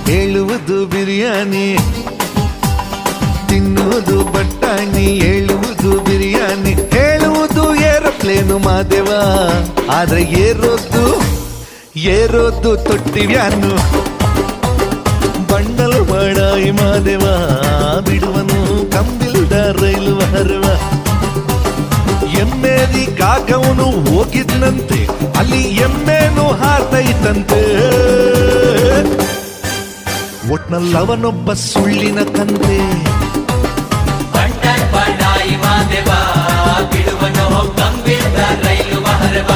ಹೇಳುವುದು ಬಿರಿಯಾನಿ, ತಿನ್ನುವುದು ಬಟ್ಟಾಣಿ. ಹೇಳುವುದು ಬಿರಿಯಾನಿ, ಹೇಳುವುದು ಏರೋಪ್ಲೇನು ಮಾದೇವ. ಆದ್ರೆ ಏರೋದು ತೊಟ್ಟಿ ವ್ಯಾನು. ಬಂಡಲ್ ಮಾಡಾಯಿ ಮಾದೇವ, ಬಿಡುವನು ಕಂಬಿಲ್ದ ರೈಲು ಹರವ. ಎಮ್ಮೆದಿ ಕಾಕವನು ಹೋಗಿದ್ನಂತೆ, ಅಲ್ಲಿ ಎಮ್ಮೆನು ಹಾತೈತಂತೆ. ಒಟ್ನಲ್ಲವನೊಬ್ಬ ಸುಳ್ಳಿನ ಕಂತೆ. ಬಂಡಲ್ ಮಾಡಾಯಿ ಮಾದೇವ, ಬಿಡುವನು ಕಂಬಿಲ್ದ ರೈಲು ಹರವ.